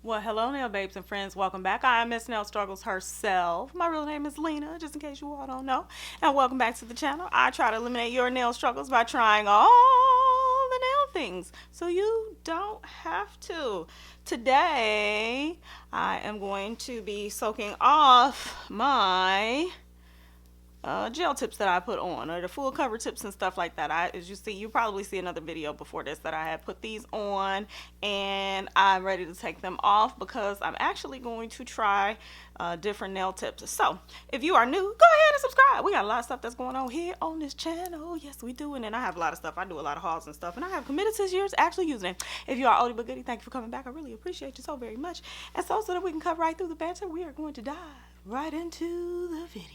Well, hello, nail babes and friends. Welcome back. I am Miss NailStruggles herself. My real name is Lena, just in case you all don't know. And welcome back to the channel. I try to eliminate your nail struggles by trying all the nail things so you don't have to. Today, I am going to be soaking off my gel tips that I put on, or the full cover tips and stuff like that. As you see, you probably see another video before this that I had put these on, and I'm ready to take them off because I'm actually going to try different nail tips. So if you are new, go ahead and subscribe. We got a lot of stuff that's going on here on this channel. Yes, we do. And then I have a lot of stuff. I do a lot of hauls and stuff, and I have committed 6 years actually using it. If you are oldie but goodie, thank you for coming back. I really appreciate you so very much. And so that we can cut right through the banter, we are going to dive right into the video.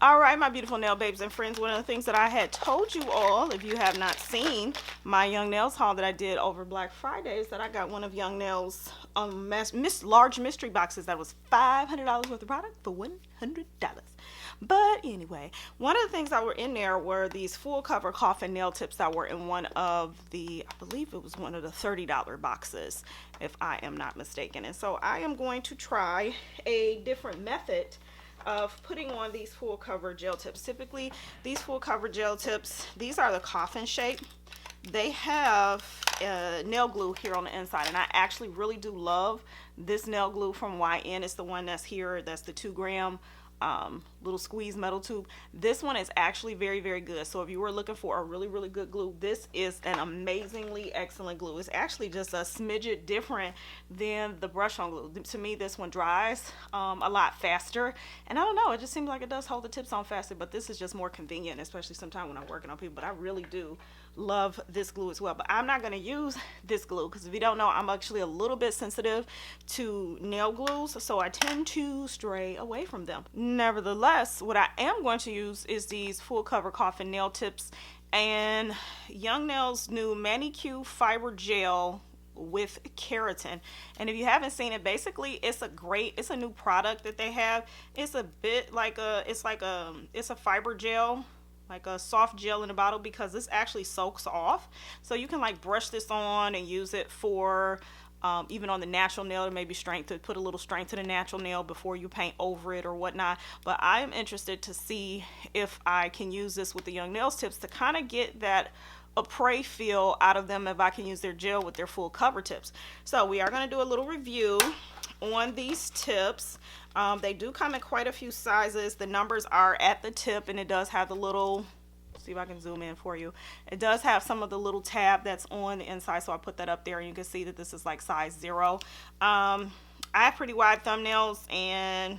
All right, my beautiful nail babes and friends, one of the things that I had told you all, if you have not seen my Young Nails haul that I did over Black Friday, is that I got one of Young Nails large mystery boxes that was $500 worth of product for $100. But anyway, one of the things that were in there were these full cover coffin nail tips that were in one of the, I believe it was one of the $30 boxes, if I am not mistaken. And so I am going to try a different method of putting on these full cover gel tips. Typically these full cover gel tips, these are the coffin shape. They have nail glue here on the inside, and I actually really do love this nail glue from YN. It's the one that's here, that's the 2 gram little squeeze metal tube. This one is actually very, very good. So if you were looking for a really, really good glue, this is an amazingly excellent glue. It's actually just a smidget different than the brush on glue. To me, this one dries a lot faster, and I don't know, it just seems like it does hold the tips on faster, but this is just more convenient, especially sometimes when I'm working on people. But I really do love this glue as well. But I'm not going to use this glue because if you don't know, I'm actually a little bit sensitive to nail glues, so I tend to stray away from them. Nevertheless, what I am going to use is these full cover coffin nail tips and Young Nails new Manicure fiber gel with keratin. And if you haven't seen it, basically it's a new product that they have. It's a bit like it's a fiber gel, like a soft gel in a bottle, because this actually soaks off. So you can like brush this on and use it for even on the natural nail, maybe strength, to put a little strength to the natural nail before you paint over it or whatnot. But I am interested to see if I can use this with the Young Nails tips to kind of get that apres feel out of them, if I can use their gel with their full cover tips. So we are going to do a little review on these tips. They do come in quite a few sizes. The numbers are at the tip, and it does have the little, see if I can zoom in for you. It does have some of the little tab that's on the inside, so I put that up there, and you can see that this is like size 0. I have pretty wide thumbnails, and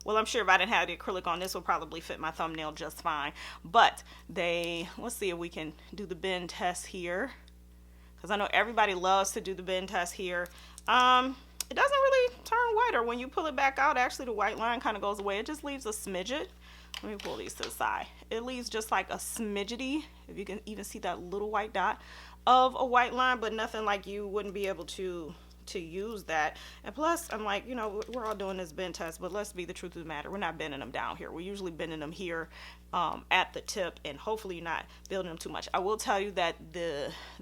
well, I'm sure if I didn't have the acrylic on, this would probably fit my thumbnail just fine. But let's see if we can do the bend test here, because I know everybody loves to do the bend test here. It doesn't really turn whiter when you pull it back out. Actually, the white line kind of goes away. It just leaves a smidget. Let me pull these to the side. It leaves just like a smidgety, if you can even see that little white dot of a white line, but nothing like you wouldn't be able to use that. And plus, I'm like, you know, we're all doing this bend test, but let's be the truth of the matter. We're not bending them down here. We're usually bending them here at the tip, and hopefully you're not building them too much. I will tell you that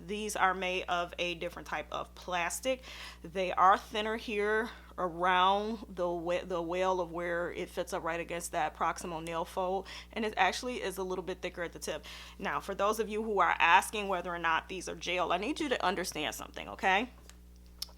these are made of a different type of plastic. They are thinner here around the well of where it fits up right against that proximal nail fold, and it actually is a little bit thicker at the tip. Now, for those of you who are asking whether or not these are gel, I need you to understand something, okay?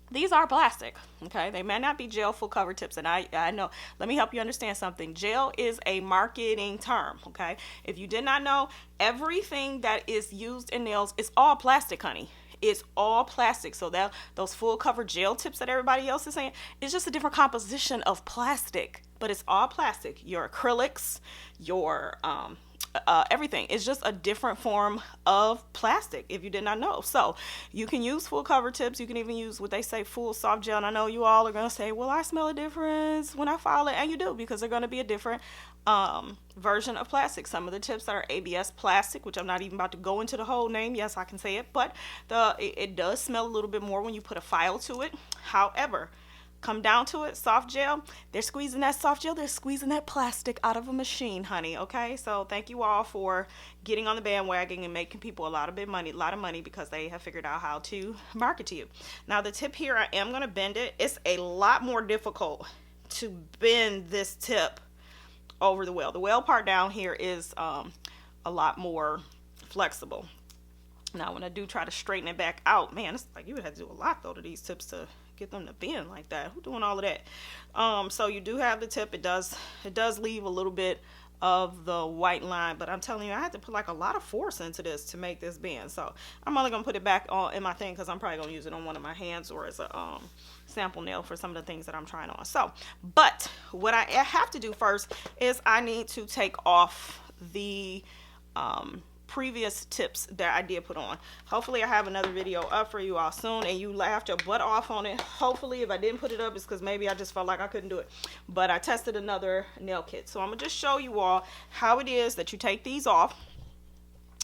These are plastic, okay? They may not be gel full cover tips, and I know. Let me help you understand something. Gel is a marketing term, okay? If you did not know, everything that is used in nails is all plastic, honey. It's all plastic. So that those full cover gel tips that everybody else is saying, it's just a different composition of plastic, but it's all plastic. Your acrylics, your everything is just a different form of plastic, if you did not know. So you can use full cover tips. You can even use what they say full soft gel, and I know you all are going to say, well, I smell a difference when I file it, and you do, because they're going to be a different version of plastic. Some of the tips are ABS plastic, which I'm not even about to go into the whole name. Yes, I can say it, but it does smell a little bit more when you put a file to it. However, come down to it, soft gel, they're squeezing that soft gel, they're squeezing that plastic out of a machine, honey. Okay, so thank you all for getting on the bandwagon and making people a lot of money because they have figured out how to market to you. Now the tip here, I am going to bend it. It's a lot more difficult to bend this tip over the weld. The weld part down here is a lot more flexible. Now when I do try to straighten it back out, man, it's like you would have to do a lot though to these tips to get them to bend like that. Who's doing all of that? So you do have the tip. It does leave a little bit of the white line, but I'm telling you, I had to put like a lot of force into this to make this bend. So I'm only gonna put it back on in my thing because I'm probably gonna use it on one of my hands or as a sample nail for some of the things that I'm trying on. So, but what I have to do first is I need to take off the previous tips that I did put on. Hopefully I have another video up for you all soon and you laughed your butt off on it. Hopefully if I didn't put it up it's because maybe I just felt like I couldn't do it, but I tested another nail kit. So I'm gonna just show you all how it is that you take these off,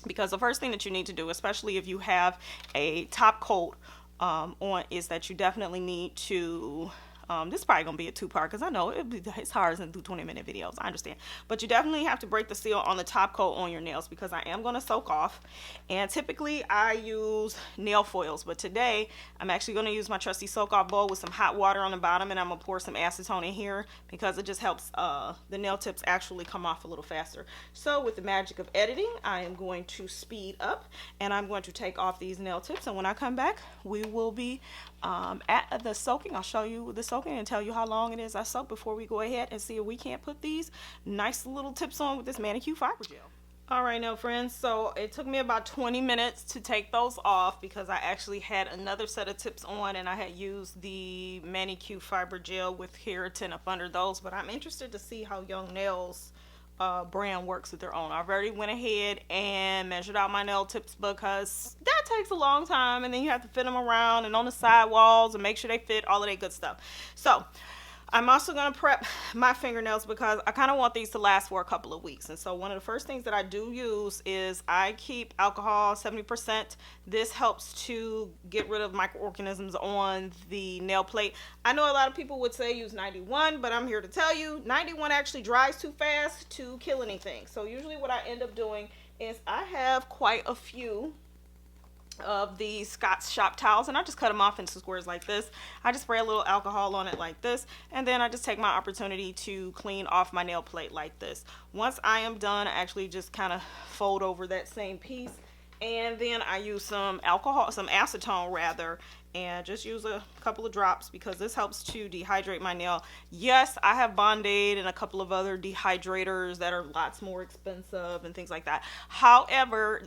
because the first thing that you need to do, especially if you have a top coat on, is that you definitely need to this is probably gonna be a two-part because I know it's hard to do 20-minute videos, I understand, but you definitely have to break the seal on the top coat on your nails because I am going to soak off. And typically I use nail foils, but today I'm actually going to use my trusty soak off bowl with some hot water on the bottom, and I'm gonna pour some acetone in here because it just helps the nail tips actually come off a little faster. So with the magic of editing, I am going to speed up and I'm going to take off these nail tips, and when I come back we will be at the soaking. I'll show you the soaking and tell you how long it is I soak before we go ahead and see if we can't put these nice little tips on with this manicure fiber gel. All right now friends, so it took me about 20 minutes to take those off because I actually had another set of tips on and I had used the manicure fiber gel with Keratin up under those, but I'm interested to see how Young Nails brand works with their own. I've already went ahead and measured out my nail tips because that takes a long time, and then you have to fit them around and on the side walls and make sure they fit, all of that good stuff. So I'm also going to prep my fingernails because I kind of want these to last for a couple of weeks. And so one of the first things that I do use is I keep alcohol 70%. This helps to get rid of microorganisms on the nail plate. I know a lot of people would say use 91, but I'm here to tell you 91 actually dries too fast to kill anything. So usually what I end up doing is I have quite a few of these Scott's shop towels, and I just cut them off into squares like this. I just spray a little alcohol on it like this, and then I just take my opportunity to clean off my nail plate like this. Once I am done, I actually just kind of fold over that same piece, and then I use some alcohol, some acetone rather, and just use a couple of drops because this helps to dehydrate my nail. Yes, I have Band-Aid and a couple of other dehydrators that are lots more expensive and things like that. However,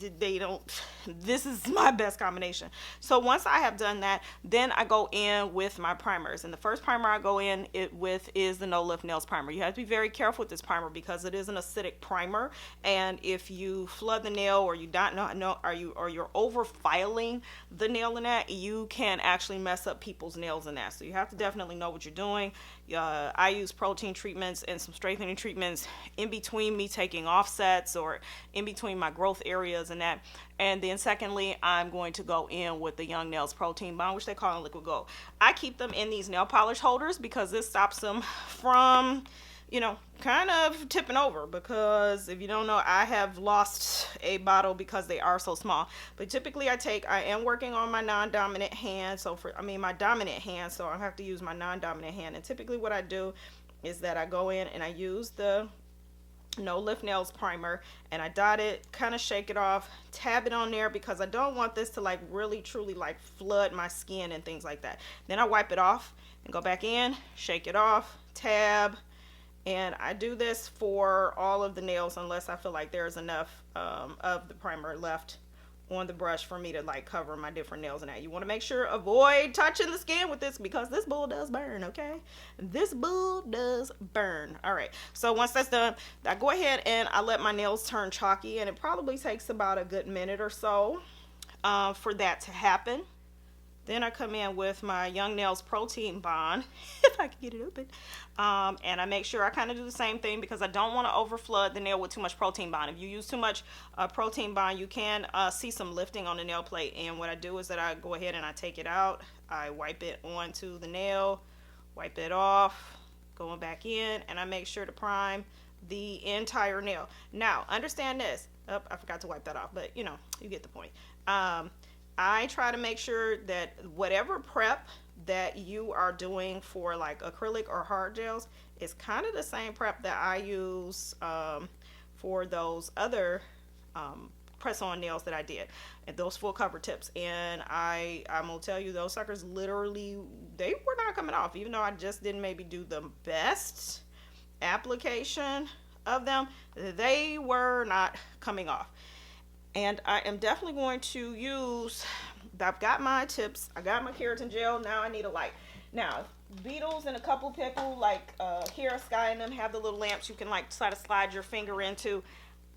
this is my best combination. So once I have done that, then I go in with my primers, and the first primer I go in with is the No Lift Nails primer. You have to be very careful with this primer because it is an acidic primer, and if you flood the nail or you don't know or you're over filing the nail in that, you can actually mess up people's nails in that. So you have to definitely know what you're doing. I use protein treatments and some strengthening treatments in between me taking offsets or in between my growth areas and that. And then secondly, I'm going to go in with the Young Nails protein bond, which they call liquid gold. I keep them in these nail polish holders because this stops them from, you know, kind of tipping over, because if you don't know, I have lost a bottle because they are so small. But typically I am working on my non-dominant hand, my dominant hand, so I have to use my non-dominant hand. And typically what I do is that I go in and I use the No Lift Nails primer and I dot it, kind of shake it off, tab it on there because I don't want this to like really truly like flood my skin and things like that. Then I wipe it off and go back in, shake it off, tab. And I do this for all of the nails unless I feel like there's enough of the primer left on the brush for me to like cover my different nails and that. You want to make sure avoid touching the skin with this because this bull does burn, okay? This bull does burn. All right, so once that's done, I go ahead and I let my nails turn chalky, and it probably takes about a good minute or so for that to happen. Then I come in with my Young Nails Protein Bond, if I can get it open. And I make sure I kind of do the same thing because I don't want to overflood the nail with too much protein bond. If you use too much protein bond, you can see some lifting on the nail plate. And what I do is that I go ahead and I take it out. I wipe it onto the nail, wipe it off, going back in, and I make sure to prime the entire nail. Now, understand this. Oh, I forgot to wipe that off, but you know, you get the point. I try to make sure that whatever prep that you are doing for like acrylic or hard gels is kind of the same prep that I use for those other press-on nails that I did, and those full cover tips. And I'm gonna tell you, those suckers literally, they were not coming off, even though I just didn't maybe do the best application of them. They were not coming off. And I am definitely going to use, I've got my tips, I got my keratin gel, now I need a light. Now, Beetles and a couple people like Kara, Sky, and them have the little lamps you can like try to slide your finger into.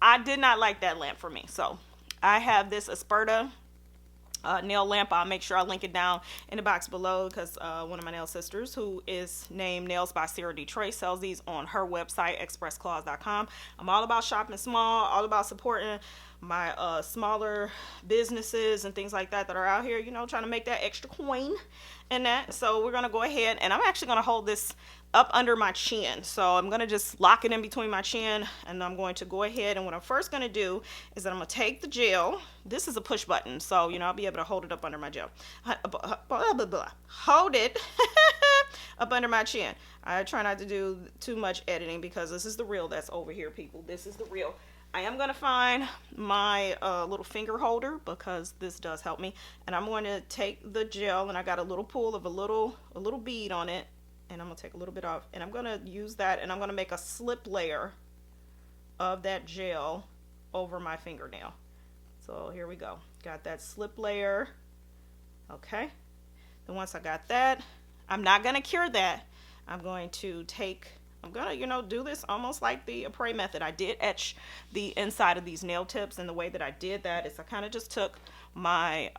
I did not like that lamp for me. So I have this Asperta nail lamp. I'll make sure I link it down in the box below because one of my nail sisters, who is named Nails by Sarah D. Trey, sells these on her website, expressclaws.com. I'm all about shopping small, all about supporting my smaller businesses and things like that are out here, you know, trying to make that extra coin and that. So we're going to go ahead, and I'm actually going to hold this up under my chin. So I'm going to just lock it in between my chin, and I'm going to go ahead, and what I'm first going to do is that I'm going to take the gel. This is a push button, so you know, I'll be able to hold it up under my gel. Hold it up under my chin. I try not to do too much editing because this is the real that's over here, people. This is the real. I am going to find my little finger holder because this does help me, and I'm going to take the gel, and I got a little pool of a little bead on it, and I'm going to take a little bit off, and I'm going to use that, and I'm going to make a slip layer of that gel over my fingernail. So here we go. Got that slip layer. Okay. Then once I got that, I'm not going to cure that. I'm going to, you know, do this almost like the Apres method. I did etch the inside of these nail tips, and the way that I did that is I kind of just took my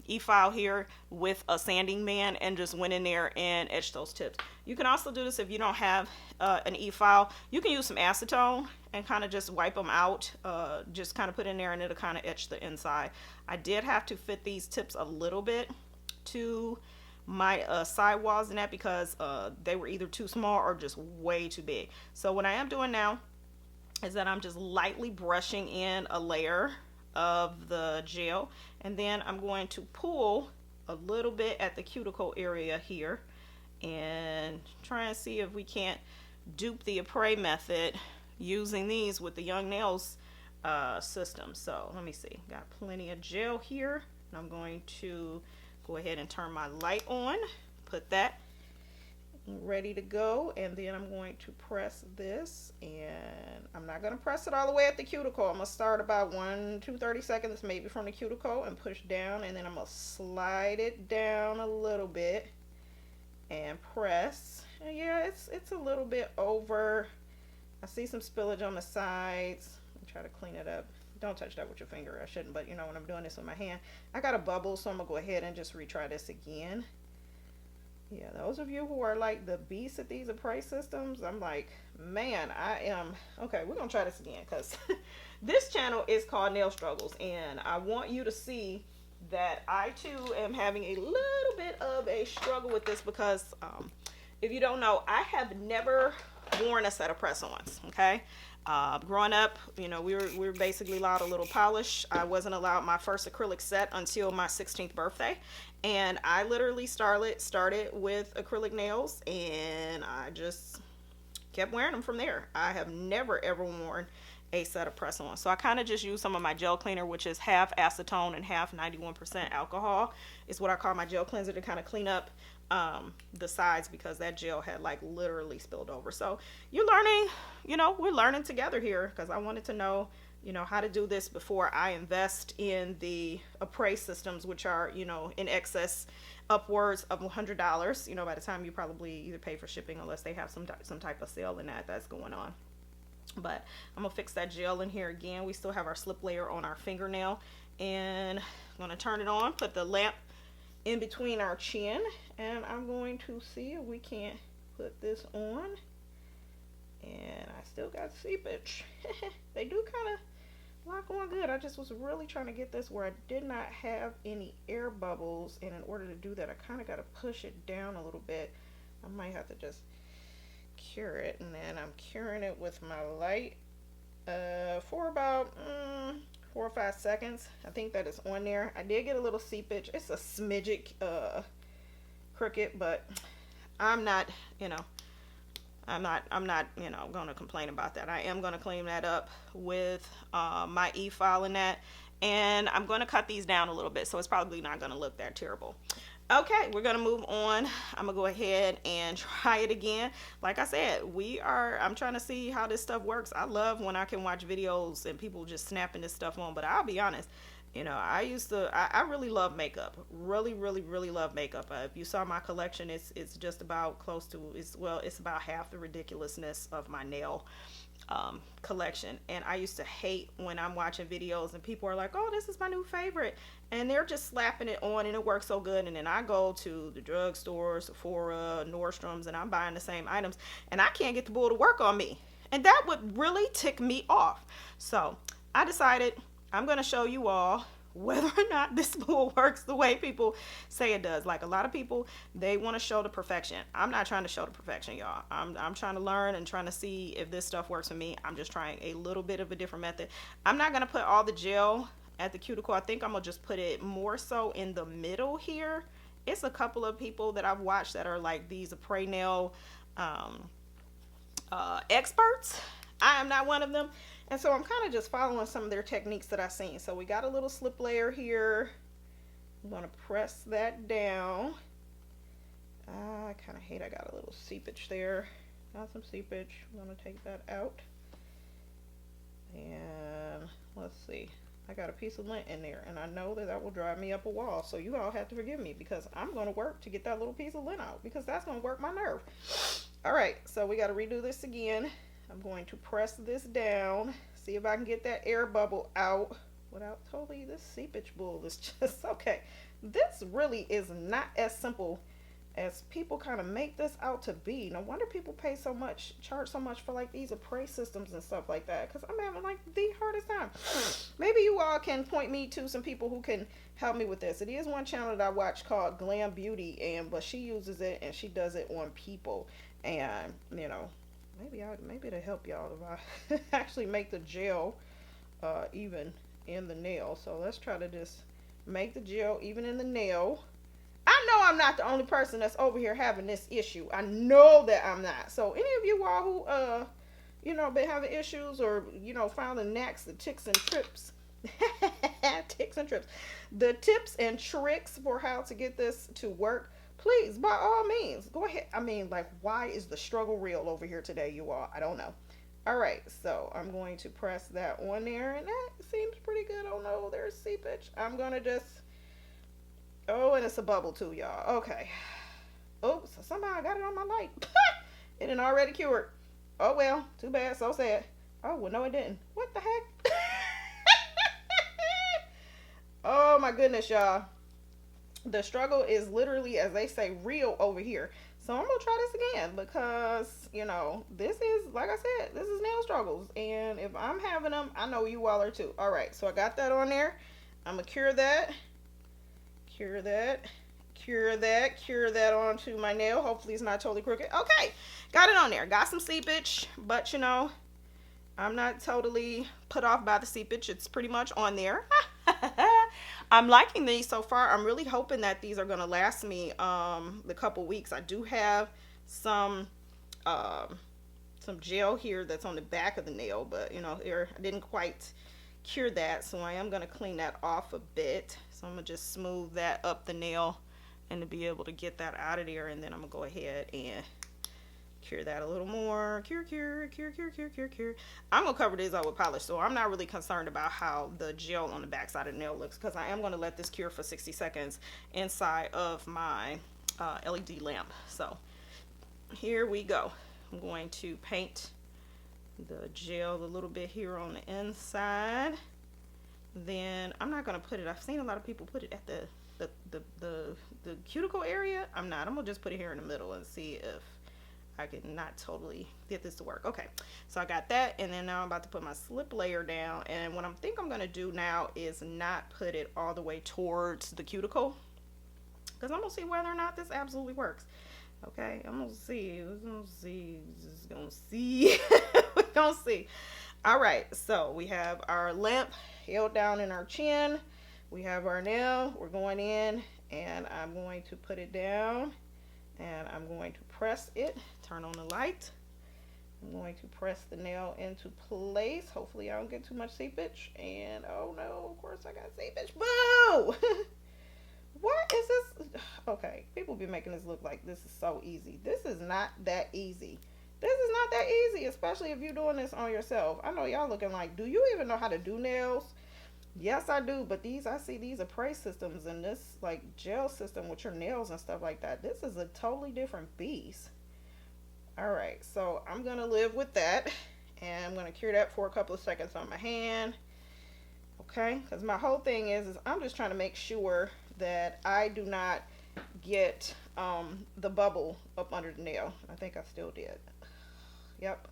e-file here with a sanding band and just went in there and etched those tips. You can also do this if you don't have an e-file. You can use some acetone and kind of just wipe them out, just kind of put in there, and it'll kind of etch the inside. I did have to fit these tips a little bit to my side walls and that because they were either too small or just way too big. So what I am doing now is that I'm just lightly brushing in a layer of the gel, and then I'm going to pull a little bit at the cuticle area here and try and see if we can't dupe the Apres method using these with the Young Nails system. So let me see, got plenty of gel here, and I'm going to go ahead and turn my light on, put that ready to go, and then I'm going to press this, and I'm not going to press it all the way at the cuticle. I'm going to start about 30 seconds maybe from the cuticle and push down, and then I'm going to slide it down a little bit and press. And yeah, it's a little bit over. I see some spillage on the sides. I'll try to clean it up. Don't touch that with your finger. I shouldn't, but you know, when I'm doing this with my hand, I got a bubble, so I'm gonna go ahead and just retry this again. Yeah, those of you who are like the beasts at these Apres systems, I'm like, man, I am. Okay, we're gonna try this again because this channel is called NailStruggles, and I want you to see that I too am having a little bit of a struggle with this because if you don't know, I have never worn a set of press-ons. Okay. Growing up, you know, we were basically allowed a little polish. I wasn't allowed my first acrylic set until my 16th birthday, and I literally started with acrylic nails, and I just kept wearing them from there. I have never ever worn a set of press-ons, so I kind of just use some of my gel cleaner, which is half acetone and half 91% alcohol. It's what I call my gel cleanser to kind of clean up the sides because that gel had like literally spilled over. So you're learning, you know, we're learning together here because I wanted to know, you know, how to do this before I invest in the Apres systems, which are, you know, in excess upwards of $100, you know, by the time you probably either pay for shipping unless they have some type of sale in that's going on. But I'm gonna fix that gel in here again. We still have our slip layer on our fingernail, and I'm gonna turn it on, put the lamp in between our chin, and I'm going to see if we can't put this on. And I still got seepage. They do kind of lock on good. I just was really trying to get this where I did not have any air bubbles, and in order to do that I kind of got to push it down a little bit. I might have to just cure it, and then I'm curing it with my light for about 4 or 5 seconds. I think that is on there. I did get a little seepage. It's a smidget crooked, but I'm not, I'm not, gonna complain about that. I am gonna clean that up with my e-file and that, and I'm gonna cut these down a little bit, so it's probably not gonna look that terrible. Okay, we're gonna move on. I'm gonna go ahead and try it again. Like I said, I'm trying to see how this stuff works. I love when I can watch videos and people just snapping this stuff on, but I'll be honest, I really love makeup. Really love makeup. If you saw my collection, it's just about close to, it's about half the ridiculousness of my nail collection. And I used to hate when I'm watching videos and people are like, oh, this is my new favorite, and they're just slapping it on and it works so good, and then I go to the drugstore, Sephora, Nordstrom's, and I'm buying the same items and I can't get the bull to work on me, and that would really tick me off. So I decided I'm going to show you all whether or not this bull works the way people say it does. Like, a lot of people, they want to show the perfection. I'm not trying to show the perfection, y'all. I'm trying to learn and trying to see if this stuff works for me. I'm just trying a little bit of a different method. I'm not going to put all the gel at the cuticle. I think I'm going to just put it more so in the middle here. It's a couple of people that I've watched that are like these après nail experts. I am not one of them. And so I'm kind of just following some of their techniques that I've seen. So we got a little slip layer here. I'm going to press that down. I kind of hate I got a little seepage there. Got some seepage. I'm going to take that out. And let's see. I got a piece of lint in there, and I know that will drive me up a wall. So you all have to forgive me, because I'm going to work to get that little piece of lint out, because that's going to work my nerve. All right, so we got to redo this again. I'm going to press this down, see if I can get that air bubble out without totally, this seepage bull is just, okay. This really is not as simple as people kind of make this out to be. No wonder people charge so much for like these après systems and stuff like that, because I'm having like the hardest time. Maybe you all can point me to some people who can help me with this. It is one channel that I watch called Glam Beauty, but she uses it and she does it on people, and maybe to help y'all if I actually make the gel even in the nail. So let's try to just make the gel even in the nail. I know I'm not the only person that's over here having this issue. I know that I'm not. So any of you all who been having issues, or found the knacks, the ticks and trips ticks and trips, the tips and tricks for how to get this to work, please, by all means, go ahead. I mean, like, why is the struggle real over here today, you all? I don't know. All right, so I'm going to press that on there, and that seems pretty good. Oh no, there's seepage. I'm gonna just, oh, and it's a bubble too, y'all. Okay. Oops, somehow I got it on my light. It had already cured. Oh well, too bad, so sad. Oh well, no it didn't. What the heck? Oh my goodness, y'all. The struggle is literally, as they say, real over here. So I'm gonna try this again, because this is, like I said, this is NailStruggles, and if I'm having them, I know you all are too. All right, so I got that on there. I'm gonna cure that onto my nail. Hopefully it's not totally crooked. Okay, got it on there. Got some seepage, but I'm not totally put off by the seepage. It's pretty much on there. I'm liking these so far. I'm really hoping that these are going to last me the couple weeks. I do have some gel here that's on the back of the nail, but I didn't quite cure that, so I am going to clean that off a bit. So I'm going to just smooth that up the nail and to be able to get that out of there, and then I'm going to go ahead and cure that a little more. Cure. I'm gonna cover these up with polish, so I'm not really concerned about how the gel on the back side of the nail looks, because I am going to let this cure for 60 seconds inside of my LED lamp. So here we go. I'm going to paint the gel a little bit here on the inside. Then I'm not going to put it, I've seen a lot of people put it at the the cuticle area. I'm gonna just put it here in the middle and see if I can not totally get this to work. Okay, so I got that, and then now I'm about to put my slip layer down, and what I'm gonna do now is not put it all the way towards the cuticle, because I'm gonna see whether or not this absolutely works. Okay, I'm gonna see. We're gonna see. We're gonna see. All right, so we have our lamp held down in our chin. We have our nail. We're going in, and I'm going to put it down, and I'm going to press it. Turn on the light. I'm going to press the nail into place. Hopefully I don't get too much seepage. And oh no, of course I got seepage. Boo! What is this? Okay, people be making this look like this is so easy. This is not that easy. This is not that easy, especially if you're doing this on yourself. I know y'all looking like, do you even know how to do nails? Yes, I do, but I see these appraise systems and this like gel system with your nails and stuff like that. This is a totally different beast. All right, so I'm gonna live with that, and I'm gonna cure that for a couple of seconds on my hand. Okay, because my whole thing is I'm just trying to make sure that I do not get the bubble up under the nail. I think I still did. Yep,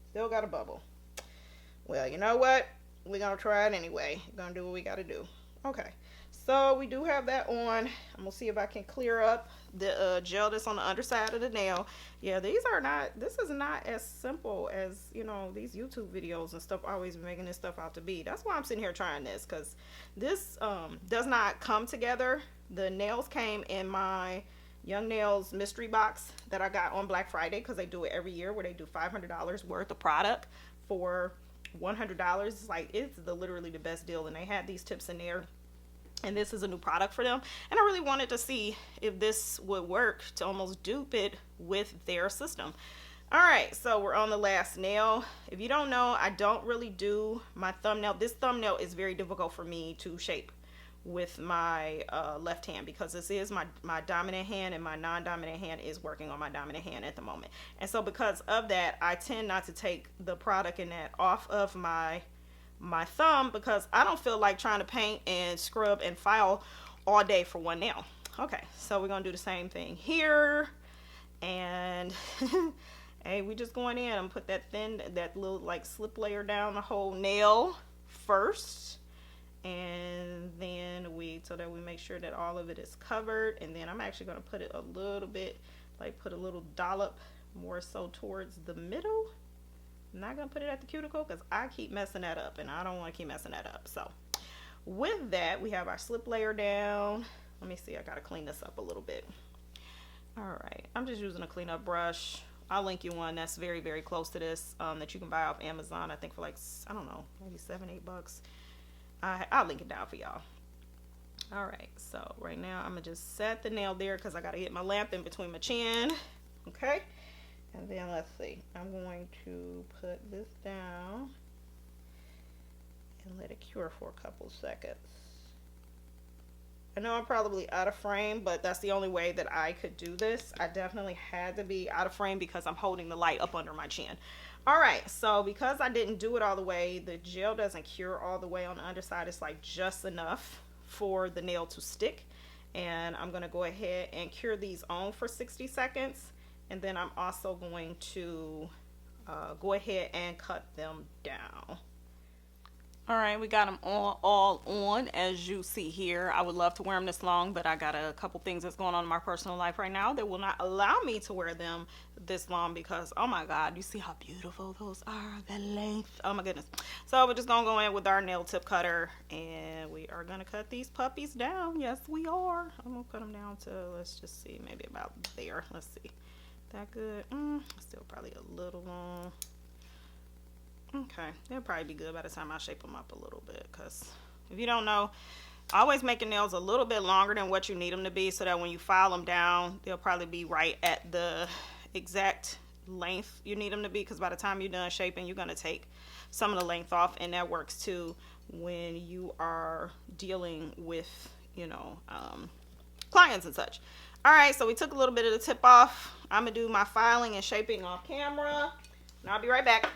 still got a bubble. Well, you know what? We're gonna try it anyway. We're gonna do what we gotta do. Okay, so we do have that on. I'm gonna see if I can clear up the gel that's on the underside of the nail. Yeah, this is not as simple as, you know, these YouTube videos and stuff always making this stuff out to be. That's why I'm sitting here trying this, because this does not come together. The nails came in my Young Nails mystery box that I got on Black Friday, because they do it every year where they do $500 worth of product for $100. It's like, it's literally the best deal, and they had these tips in there, and this is a new product for them, and I really wanted to see if this would work to almost dupe it with their system. All right, so we're on the last nail. If you don't know, I don't really do my thumbnail. This thumbnail is very difficult for me to shape with my left hand, because this is my dominant hand, and my non-dominant hand is working on my dominant hand at the moment. And so because of that, I tend not to take the product in that off of my thumb, because I don't feel like trying to paint and scrub and file all day for one nail. Okay, so we're gonna do the same thing here, and hey, we just going in and put that little like slip layer down the whole nail first, and then so that we make sure that all of it is covered. And then I'm actually going to put it a little bit, like put a little dollop more so towards the middle. I'm not going to put it at the cuticle, because I keep messing that up, and I don't want to keep messing that up. So with that, we have our slip layer down. Let me see, I got to clean this up a little bit. All right, I'm just using a cleanup brush. I'll link you one that's very, very close to this, that you can buy off Amazon, I think for like, I don't know, maybe $7-8. I'll link it down for y'all. All right, so right now I'm gonna just set the nail there, because I gotta get my lamp in between my chin. Okay, and then let's see, I'm going to put this down and let it cure for a couple seconds. I know I'm probably out of frame, but that's the only way that I could do this. I definitely had to be out of frame because I'm holding the light up under my chin. All right, so because I didn't do it all the way, the gel doesn't cure all the way on the underside. It's like just enough for the nail to stick. And I'm gonna go ahead and cure these on for 60 seconds. And then I'm also going to go ahead and cut them down. All right, we got them all on, as you see here. I would love to wear them this long, but I got a couple things that's going on in my personal life right now that will not allow me to wear them this long, because, oh my God, you see how beautiful those are, the length, oh my goodness. So we're just gonna go in with our nail tip cutter, and we are gonna cut these puppies down. Yes, we are. I'm gonna cut them down to, let's just see, maybe about there. Let's see, that good? Still probably a little long. Okay, they'll probably be good by the time I shape them up a little bit, because if you don't know, I always make your nails a little bit longer than what you need them to be, so that when you file them down, they'll probably be right at the exact length you need them to be, because by the time you're done shaping, you're going to take some of the length off, and that works too when you are dealing with, you know, clients and such. All right, so we took a little bit of the tip off. I'm going to do my filing and shaping off camera, and I'll be right back.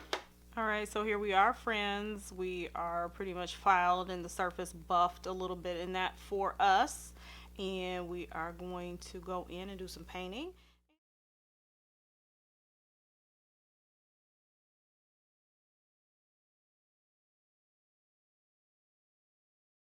All right, so here we are, friends. We are pretty much filed and the surface buffed a little bit in that for us. and we are going to go in and do some painting.